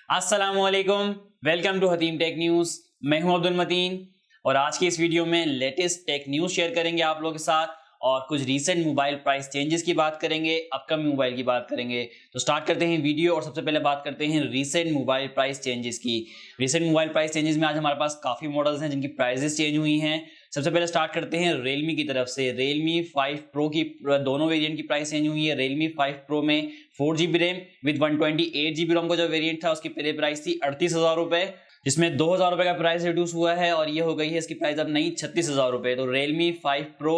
अस्सलामुअलैकुम, welcome to Hatim Tech News. मैं हूं अब्दुल मतीन और आज की इस वीडियो में लेटेस्ट टेक न्यूज़ शेयर करेंगे आप लोगों के साथ और कुछ रीसेंट मोबाइल प्राइस चेंजेस की बात करेंगे, अपकमिंग मोबाइल की बात करेंगे। तो स्टार्ट करते हैं वीडियो और सबसे पहले बात करते हैं रीसेंट मोबाइल प्राइस चेंजेस की। रीसेंट मोबाइल प्राइस चेंजेस में आज हमारे पास काफ़ी मॉडल्स हैं जिनकी प्राइजेस चेंज हुई हैं। सबसे पहले स्टार्ट करते हैं Realme की तरफ से। Realme 5 Pro की दोनों वेरिएंट की प्राइस चेंज हुई है। Realme 5 Pro में 4GB रैम विद 128GB रोम का जो वेरिएंट था उसकी पहले प्राइस थी 38,000 रुपए, जिसमें 2,000 रुपए का प्राइस रिड्यूस हुआ है और ये हो गई है इसकी प्राइस अब नई 36,000 रुपए। तो Realme 5 Pro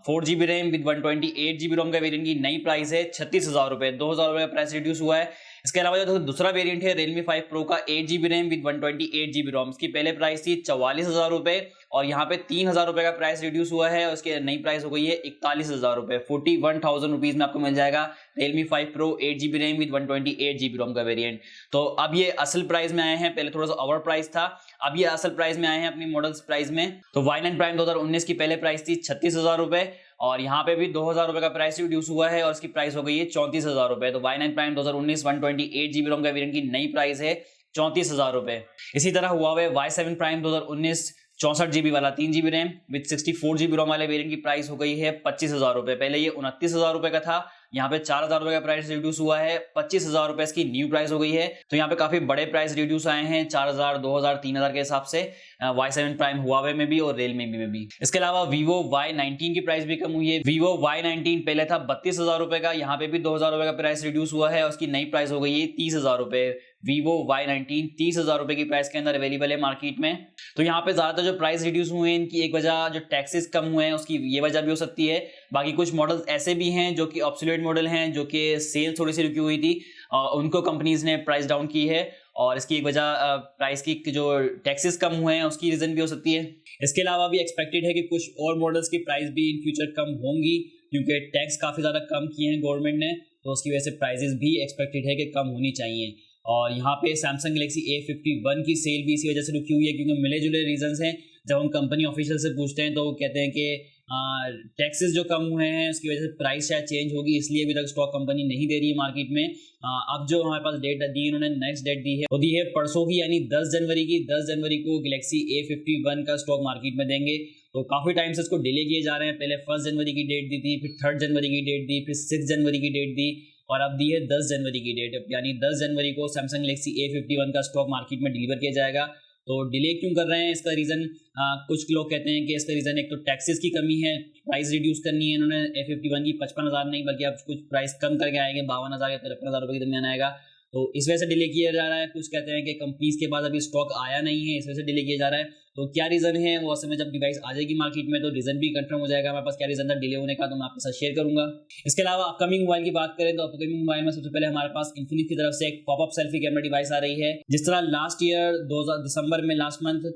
4GB RAM with 128GB रोम का वेरिएंट की नई प्राइस है 36,000 रुपए, 2,000 रुपए का प्राइस रिड्यूस हुआ है। इसके अलावा जो दूसरा वेरिएंट है Realme 5 Pro का 8GB रैम विद 128GB रोम, इसकी पहले प्राइस थी 44,000 रुपए और यहाँ पे 3,000 रुपए का प्राइस रिड्यूस हुआ है और उसकी नई प्राइस हो गई है 41,000 रुपए। 41,000 रुपीज में आपको मिल जाएगा Realme 5 Pro 8GB RAM with 128GB रोम का वेरिएंट। तो अब ये असल प्राइस में आए हैं, पहले थोड़ा सा ओवर प्राइस था, अब ये असल प्राइस में आए हैं अपनी मॉडल्स प्राइस में। तो Y9 प्राइम 2019 की पहले प्राइस थी 36,000 रुपए और यहाँ पे भी 2,000 रुपए का प्राइस रिड्यूस हुआ है और इसकी प्राइस हो गई है 34,000 रुपए। तो Y9 प्राइम 2019 128GB रोम का वेरिएंट की नई प्राइस है 34,000 रुपए। इसी तरह Huawei Y7 प्राइम 2019 64GB वाला 3GB रैम विद 64GB रोम वाले वेरिएंट की प्राइस हो गई है 25,000 रुपए। पहले ये 29,000 रुपए का था, यहाँ पे 4,000 रुपए का प्राइस रिड्यूस हुआ है, 25,000 रुपए इसकी न्यू प्राइस हो गई है। तो यहाँ पे काफी बड़े प्राइस रिड्यूस आए हैं 4,000, 2,000, 3,000 के हिसाब से Y7 प्राइम Huawei में भी और Realme में भी। इसके अलावा Vivo Y19 की प्राइस भी कम हुई है। Vivo Y19 पहले था 32,000 रुपए का, यहाँ पे भी 2,000 रुपए का प्राइस रिड्यूस हुआ है और उसकी नई प्राइस हो गई है 30,000 रुपए। Vivo Y19 30,000 रुपए की प्राइस के अंदर अवेलेबल है मार्केट में। तो यहाँ पे ज्यादातर जो प्राइस रिड्यूस हुए हैं इनकी एक वजह जो टैक्सेस कम हुए हैं उसकी ये वजह भी हो सकती है। बाकी कुछ मॉडल्स ऐसे भी हैं जो कि ऑब्सोलेट मॉडल हैं, जो कि सेल थोड़ी सी रुकी हुई थी, उनको कंपनीज ने प्राइस डाउन की है और इसकी एक वजह प्राइस की जो टैक्सेस कम हुए हैं उसकी रीजन भी हो सकती है। इसके अलावा भी एक्सपेक्टेड है कि कुछ और मॉडल्स की प्राइस भी इन फ्यूचर कम होंगी क्योंकि टैक्स काफी ज्यादा कम किए हैं गवर्नमेंट ने, तो उसकी वजह से प्राइसेस भी एक्सपेक्टेड है कि कम होनी चाहिए। और यहाँ पे सैमसंग गैलेक्सी A51 की सेल भी इसी वजह से रुकी हुई है क्योंकि मिले जुले रीजंस हैं। जब हम कंपनी ऑफिशियल से पूछते हैं तो वो कहते हैं कि टैक्सेस जो कम हुए हैं उसकी वजह से प्राइस शायद चेंज होगी, इसलिए अभी तक स्टॉक कंपनी नहीं दे रही है मार्केट में। अब जो हमारे पास डेट दी है, उन्होंने नेक्स्ट डेट दी है, वो दी है परसों की, यानी 10 जनवरी की। 10 जनवरी को गैलेक्सी A51 का स्टॉक मार्केट में देंगे। तो काफी टाइम से इसको डिले किए जा रहे हैं, पहले 1 जनवरी की डेट दी थी, फिर 3 जनवरी की डेट दी, फिर 6 जनवरी की डेट दी और अब दी है 10 जनवरी की डेट, यानी 10 जनवरी को सैमसंग गैलेक्सी A51 का स्टॉक मार्केट में डिलीवर किया जाएगा। तो डिले क्यों कर रहे हैं, इसका रीजन कुछ लोग कहते हैं कि इसका रीजन एक तो टैक्सेस की कमी है, प्राइस रिड्यूस करनी है इन्होंने A51 की 55,000 नहीं बल्कि अब कुछ प्राइस कम करके आएंगे, 52,000 या 53,000 रुपये के दरमियान आएगा। तो इस वजह से डिले किया जा रहा है। कुछ कहते हैं कि कंपनीज के पास अभी स्टॉक आया नहीं है, इस वजह से डिले किया जा रहा है। तो क्या रीजन है वो असल में जब डिवाइस आ जाएगी मार्केट में तो रीजन भी कंफर्म हो जाएगा हमारे पास क्या रीजन था डिले होने का, तो मैं आपके साथ शेयर करूंगा। इसके अलावा अपकमिंग मोबाइल की बात करें तो अपकमिंग मोबाइल में सबसे पहले हमारे पास Infinix की तरफ से एक पॉपअप सेल्फी कैमरा डिवाइस आ रही है। जिस तरह लास्ट ईयर दिसंबर में लास्ट मंथ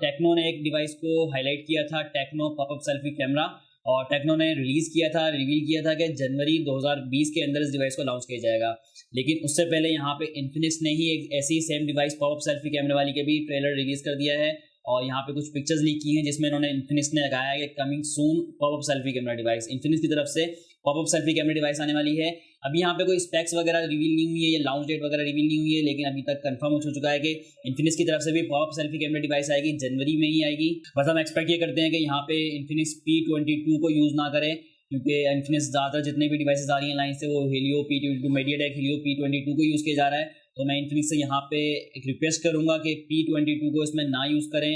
टेक्नो ने एक डिवाइस को हाईलाइट किया था, टेक्नो पॉपअप सेल्फी कैमरा, और टेक्नो ने रिलीज किया था, रिवील किया था कि जनवरी 2020 के अंदर इस डिवाइस को लॉन्च किया जाएगा। लेकिन उससे पहले यहाँ पे Infinix ने ही एक ऐसी सेम डिवाइस पॉपअप सेल्फी कैमरे वाली के भी ट्रेलर रिलीज कर दिया है और यहाँ पे कुछ पिक्चर्स लीक की हैं जिसमें इन्होंने Infinix ने लगाया है कि coming soon popup selfie camera device. Infinix की तरफ से पॉपअप सेल्फी कैमरा डिवाइस आने वाली है। अभी यहाँ पे कोई स्पेक्स वगैरह रिवील नहीं हुई है या लॉन्च डेट वगैरह रिवील नहीं हुई है, लेकिन अभी तक कंफर्म हो चुका है कि Infinix की तरफ से भी पॉपअप सेल्फी कैमरा डिवाइस आएगी, जनवरी में ही आएगी। बस हम एक्सपेक्ट ये करते हैं कि यहाँ पे Infinix P22 को यूज ना करें क्योंकि Infinix ज़्यादातर जितने भी डिवाइसेस आ रही हैं लाइन से वो Helio P22 MediaTek Helio P22 को यूज़ किया जा रहा है। तो मैं Infinix से यहाँ पे एक रिक्वेस्ट करूँगा कि P22 को इसमें ना यूज़ करें,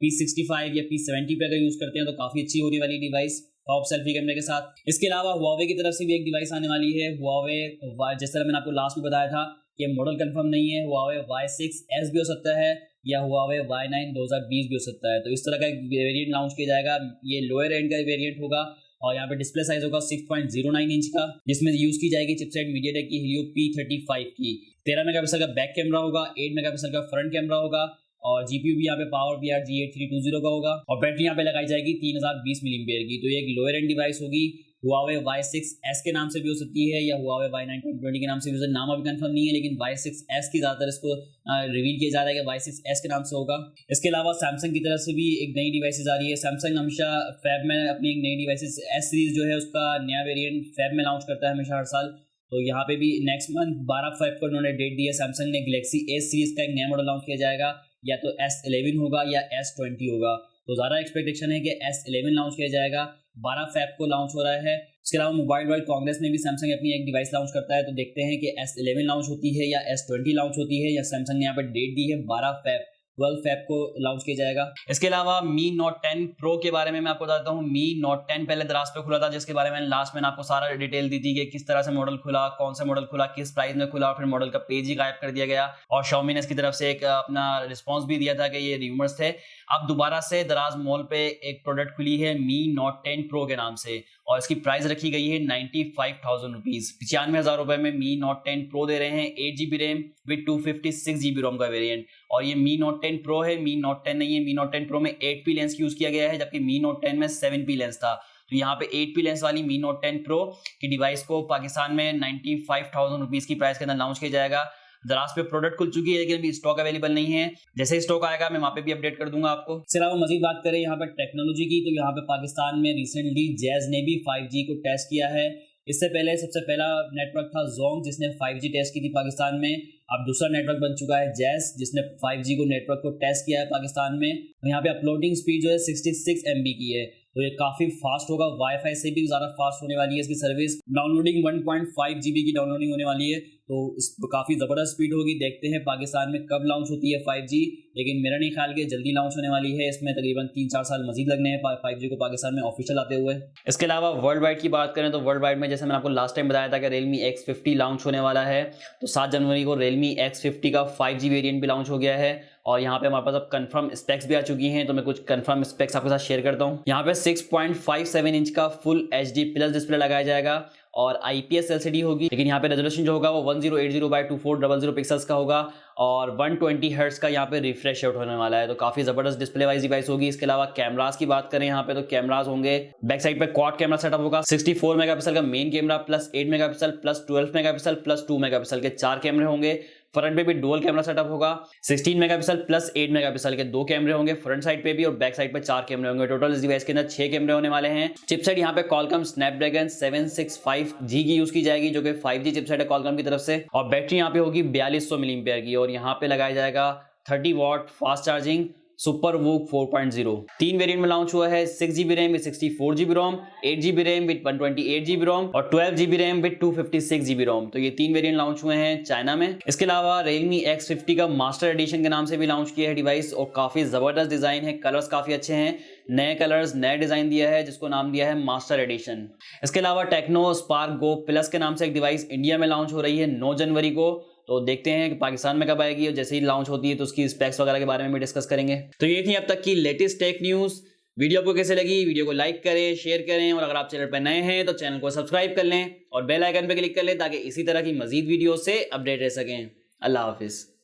P65 या P70 पे अगर यूज़ करते हैं तो काफ़ी अच्छी होने वाली डिवाइस टॉप सेल्फी कैमरे के साथ। इसके अलावा Huawei की तरफ से भी एक डिवाइस आने वाली है। Huawei जिस तरह मैंने आपको लास्ट में बताया था कि मॉडल कंफर्म नहीं है, Huawei Y6S भी हो सकता है या Huawei Y9 2020 भी हो सकता है। तो इस तरह का एक वेरिएंट लॉन्च किया जाएगा, ये लोअर एंड का वेरिएंट होगा और यहाँ पे डिस्प्ले साइज होगा 6.09 इंच का, जिसमें यूज की जाएगी चिपसेट MediaTek की Helio P35 की। 13 मेगापिक्सल का बैक कैमरा होगा, 8 मेगापिक्सल का फ्रंट कैमरा होगा और जीपीयू भी यहाँ पे पावर VR G8320 का होगा और बैटरी यहाँ पे लगाई जाएगी 3020 मिली एम्पेयर की। तो ये एक लोअर एंड डिवाइस होगी। Huawei Y6S के नाम से भी हो सकती है या Huawei Y9 2020 के नाम से भी, नाम अभी कंफर्म नहीं है, लेकिन Y6S की ज़्यादातर इसको रिवील किया जा रहा है कि Y6S के नाम से होगा। इसके अलावा सैमसंग की तरफ से भी एक नई डिवाइसेज आ रही है। सैमसंग हमेशा फैब में अपनी एक नई डिवाइसेज S सीरीज जो है उसका नया वेरिएंट फैब में लॉन्च करता है हमेशा हर साल। तो यहाँ पे भी नेक्स्ट मंथ 12 फ़रवरी को उन्होंने डेट दी है। सैमसंग ने गैलेक्सी एस सीरीज का एक नया मॉडल लॉन्च किया जाएगा, या तो S11 होगा या S20 होगा। तो ज़्यादा एक्सपेक्टेशन है कि S11 लॉन्च किया जाएगा, 12 फ़रवरी को लॉन्च हो रहा है। इसके अलावा मोबाइल वर्ल्ड कांग्रेस में भी सैमसंग अपनी एक डिवाइस लॉन्च करता है, तो देखते हैं कि S11 लॉन्च होती है या S20 लॉन्च होती है, या सैमसंग ने यहाँ पर डेट दी है 12 फ़रवरी को लॉन्च किया जाएगा। इसके अलावा मी नोट 10 प्रो के बारे में मैं आपको बताता हूँ। मी नोट 10 पहले दराज पे खुला था, जिसके बारे में लास्ट में आपको सारा डिटेल दी थी कि किस तरह से मॉडल खुला, कौन सा मॉडल खुला, किस प्राइस में खुला, फिर मॉडल का पेज ही गायब कर दिया गया। और Xiaomi ने इसकी तरफ से एक अपना रिस्पॉन्स भी दिया था कि ये र्यूमर्स थे। अब दोबारा से दराज मॉल पे एक प्रोडक्ट खुली है मी नोट 10 प्रो के नाम से, और इसकी प्राइस रखी गई है 95,000 रुपीज। 95,000 रुपए में मी नोट 10 प्रो दे रहे हैं, 8GB रैम विद 256GB रोम का वेरिएंट। और ये मी नोट 10 प्रो है, मी नोट 10 नहीं है। मी नोट 10 प्रो में 8P लेंस यूज किया गया है, जबकि मी नोट 10 में 7P लेंस था। तो यहाँ पे 8P लेंस वाली मी नोट 10 प्रो की डिवाइस को पाकिस्तान में 95,000 रुपीज की प्राइस के अंदर लॉन्च किया जाएगा। दराज पे प्रोडक्ट खुल चुकी है, लेकिन अभी स्टॉक अवेलेबल नहीं है। जैसे स्टॉक आएगा मैं वहाँ पे भी अपडेट कर दूंगा आपको। इसके अलावा मजीद बात करें यहाँ पे टेक्नोलॉजी की, तो यहाँ पे पाकिस्तान में रिसेंटली जैज ने भी 5G को टेस्ट किया है। इससे पहले सबसे पहला नेटवर्क था जोंग, जिसने 5G टेस्ट की थी पाकिस्तान में। अब दूसरा नेटवर्क बन चुका है जैज, जिसने 5G को नेटवर्क को टेस्ट किया है पाकिस्तान में। यहाँ पे अपलोडिंग स्पीड जो है 66 MB की है, तो ये काफ़ी फास्ट होगा, वाईफाई से भी ज़्यादा फास्ट होने वाली है इसकी सर्विस। डाउनलोडिंग 1.5 GB की डाउनलोडिंग होने वाली है, तो इस काफ़ी ज़बरदस्त स्पीड होगी। देखते हैं पाकिस्तान में कब लॉन्च होती है 5G, लेकिन मेरा नहीं ख्याल कि जल्दी लॉन्च होने वाली है। इसमें तकरीबन 3-4 साल मजीद लगने हैं 5G को पाकिस्तान में ऑफिशियल आते हुए। इसके अलावा वर्ल्ड वाइड की बात करें तो वर्ल्ड वाइड में जैसे मैंने आपको लास्ट टाइम बताया था कि Realme X50 लॉन्च होने वाला है, तो 7 जनवरी को Realme X50 का 5G वेरिएंट भी लॉन्च हो गया है। और यहाँ पे हमारे पास अब कंफर्म स्पेक्स भी आ चुकी हैं, तो मैं कुछ कंफर्म स्पेक्स आपके साथ शेयर करता हूँ। यहाँ पे 6.57 इंच का फुल HD प्लस डिस्प्ले लगाया जाएगा और IPS LCD होगी, लेकिन यहाँ पे रेजोल्यूशन जो होगा वो 1080x2400 पिक्सल्स का होगा और 120 हर्ट्ज का यहाँ पे रिफ्रेश रेट होने वाला है, तो काफी जबरदस्त डिस्प्ले वाइज डिवाइस होगी। इसके अलावा कैमरास की बात करें यहाँ पे, तो कैमरास होंगे बैक साइड पे क्वाड कैमरा सेटअप होगा, 64 मेगापिक्सल का main camera plus 8 megapixel plus 12 megapixel plus 2 megapixel के 4 कैमरे होंगे। फ्रंट पे भी डुअल कैमरा सेटअप होगा, 16 मेगापिक्सल प्लस 8 मेगापिक्सल के 2 कैमरे होंगे फ्रंट साइड पे भी, और बैक साइड पे 4 कैमरे होंगे। टोटल इस डिवाइस के अंदर 6 कैमरे होने वाले हैं। चिपसेट यहाँ पे Qualcomm Snapdragon 765G की यूज की जाएगी, जो कि 5G चिपसेट है Qualcomm की तरफ से, और बैटरी यहाँ पे होगी 4200 mAh की, और यहाँ पे लगाया जाएगा 30 watt fast charging super VOOC 4.0। 3 variant में लॉन्च हुआ है, 6GB RAM with 64GB ROM, 8GB RAM with 128GB ROM और 12GB रैम विद 256GB रोम। तो ये 3 वेरिएंट लॉन्च हुए हैं चाइना में। इसके अलावा Realme X50 का मास्टर एडिशन के नाम से भी लॉन्च किया है डिवाइस, और काफी जबरदस्त डिजाइन है, कलर्स काफी अच्छे हैं, नए कलर्स नए डिजाइन दिया है, जिसको नाम दिया है मास्टर एडिशन। इसके अलावा टेक्नो स्पार्क गो प्लस के नाम से एक डिवाइस इंडिया में लॉन्च हो रही है 9 जनवरी को, तो देखते हैं कि पाकिस्तान में कब आएगी, और जैसे ही लॉन्च होती है तो उसकी स्पेक्स वगैरह के बारे में भी डिस्कस करेंगे। तो ये थी अब तक की लेटेस्ट टेक न्यूज़। वीडियो आपको कैसे लगी, वीडियो को लाइक करें, शेयर करें, और अगर आप चैनल पर नए हैं तो चैनल को सब्सक्राइब कर लें और बेल आइकन पर क्लिक कर लें, ताकि इसी तरह की मजीद वीडियो से अपडेट रह सकें। अल्लाह हाफिज़।